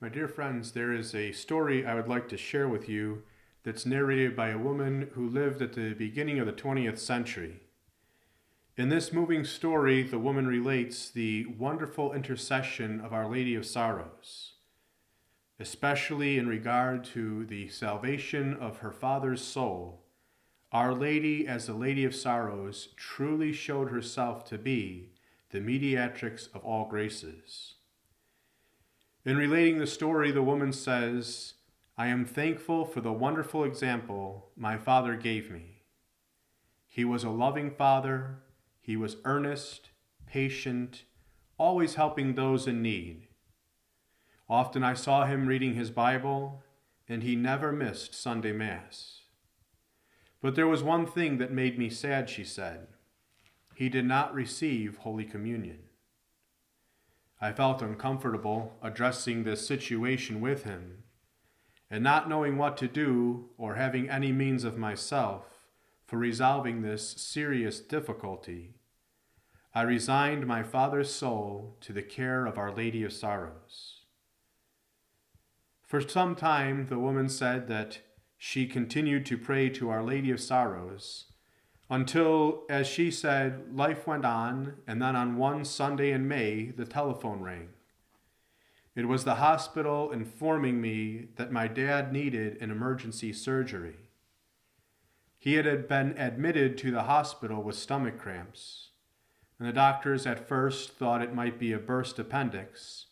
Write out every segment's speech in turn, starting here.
My dear friends, there is a story I would like to share with you that's narrated by a woman who lived at the beginning of the 20th century. In this moving story, the woman relates the wonderful intercession of Our Lady of Sorrows, especially in regard to the salvation of her father's soul. Our Lady, as the Lady of Sorrows, truly showed herself to be the mediatrix of all graces. In relating the story, the woman says, "I am thankful for the wonderful example my father gave me. He was a loving father. He was earnest, patient, always helping those in need. Often I saw him reading his Bible, and he never missed Sunday Mass. But there was one thing that made me sad," she said. "He did not receive Holy Communion." I felt uncomfortable addressing this situation with him, and not knowing what to do or having any means of myself for resolving this serious difficulty, I resigned my father's soul to the care of Our Lady of Sorrows. For some time, the woman said that she continued to pray to Our Lady of Sorrows until, as she said, life went on, and then on one Sunday in May, the telephone rang. It was the hospital informing me that my dad needed an emergency surgery. He had been admitted to the hospital with stomach cramps, and the doctors at first thought it might be a burst appendix,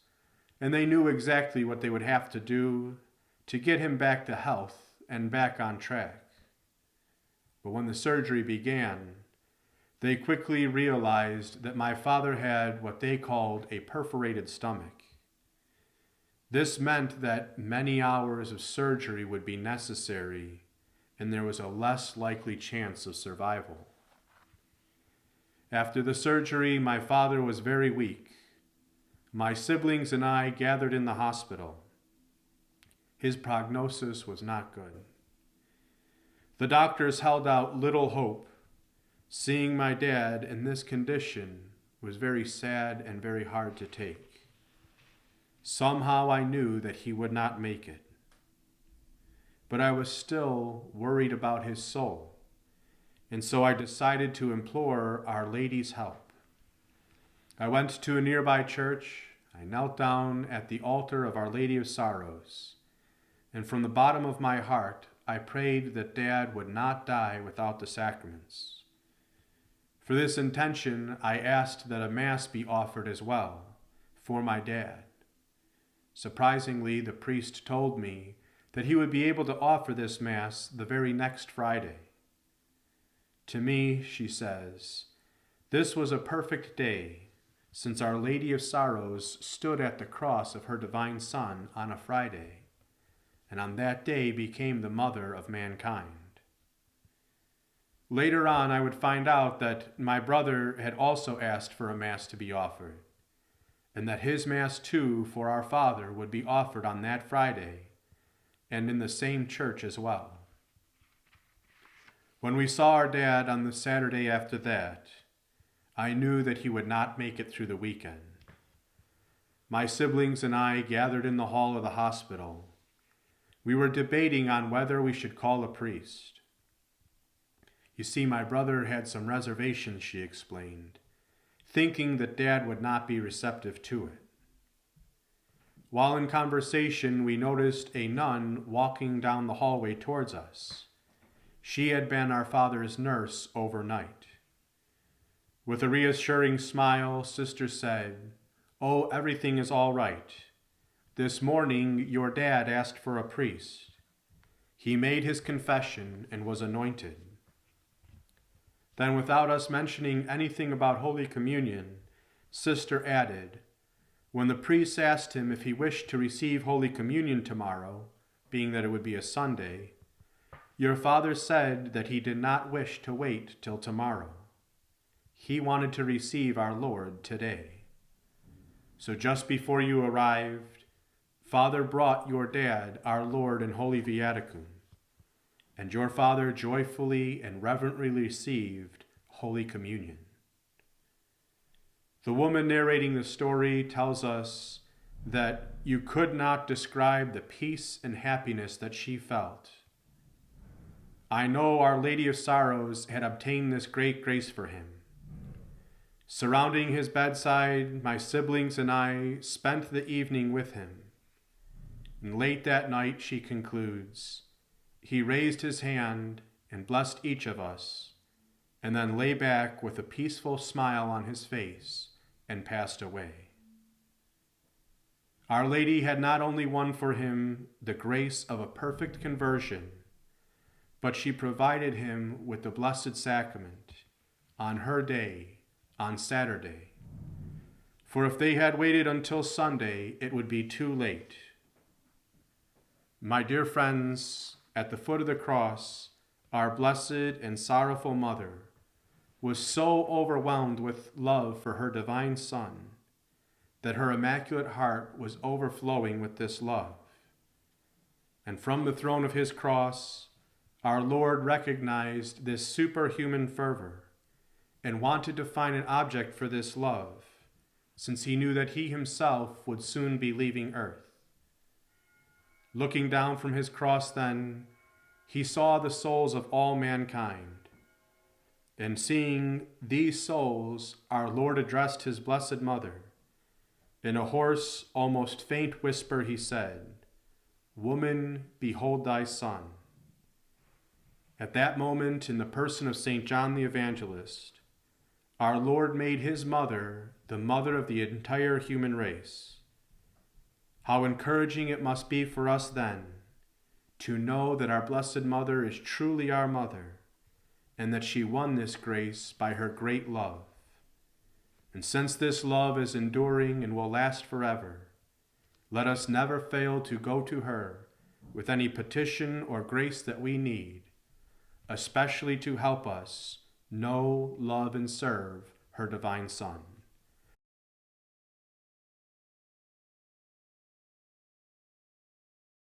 and they knew exactly what they would have to do to get him back to health and back on track. But when the surgery began, they quickly realized that my father had what they called a perforated stomach. This meant that many hours of surgery would be necessary, and there was a less likely chance of survival. After the surgery, my father was very weak. My siblings and I gathered in the hospital. His prognosis was not good. The doctors held out little hope. Seeing my dad in this condition was very sad and very hard to take. Somehow I knew that he would not make it. But I was still worried about his soul, and so I decided to implore Our Lady's help. I went to a nearby church. I knelt down at the altar of Our Lady of Sorrows, and from the bottom of my heart, I prayed that Dad would not die without the sacraments. For this intention, I asked that a Mass be offered as well for my dad. Surprisingly, the priest told me that he would be able to offer this Mass the very next Friday. To me, she says, this was a perfect day, since Our Lady of Sorrows stood at the cross of her divine Son on a Friday, and on that day became the mother of mankind. Later on, I would find out that my brother had also asked for a Mass to be offered, and that his Mass too for our Father would be offered on that Friday, and in the same church as well. When we saw our dad on the Saturday after that, I knew that he would not make it through the weekend. My siblings and I gathered in the hall of the hospital. We were debating on whether we should call a priest. You see, my brother had some reservations, she explained, thinking that Dad would not be receptive to it. While in conversation, we noticed a nun walking down the hallway towards us. She had been our father's nurse overnight. With a reassuring smile, Sister said, "Oh, everything is all right. This morning, your dad asked for a priest. He made his confession and was anointed." Then, without us mentioning anything about Holy Communion, Sister added, "When the priest asked him if he wished to receive Holy Communion tomorrow, being that it would be a Sunday, your father said that he did not wish to wait till tomorrow. He wanted to receive our Lord today. So just before you arrived, Father brought your dad, our Lord and Holy Viaticum, and your father joyfully and reverently received Holy Communion." The woman narrating the story tells us that you could not describe the peace and happiness that she felt. I know Our Lady of Sorrows had obtained this great grace for him. Surrounding his bedside, my siblings and I spent the evening with him. And late that night, she concludes, he raised his hand and blessed each of us, and then lay back with a peaceful smile on his face and passed away. Our Lady had not only won for him the grace of a perfect conversion, but she provided him with the Blessed Sacrament on her day, on Saturday. For if they had waited until Sunday, it would be too late. My dear friends, at the foot of the cross, our blessed and sorrowful Mother was so overwhelmed with love for her divine Son that her immaculate heart was overflowing with this love. And from the throne of his cross, our Lord recognized this superhuman fervor and wanted to find an object for this love, since he knew that he himself would soon be leaving earth. Looking down from his cross then, he saw the souls of all mankind. And seeing these souls, our Lord addressed his Blessed Mother. In a hoarse, almost faint whisper he said, "Woman, behold thy son." At that moment, in the person of St. John the Evangelist, our Lord made his mother the mother of the entire human race. How encouraging it must be for us then to know that our Blessed Mother is truly our mother, and that she won this grace by her great love. And since this love is enduring and will last forever, let us never fail to go to her with any petition or grace that we need, especially to help us know, love, and serve her divine Son.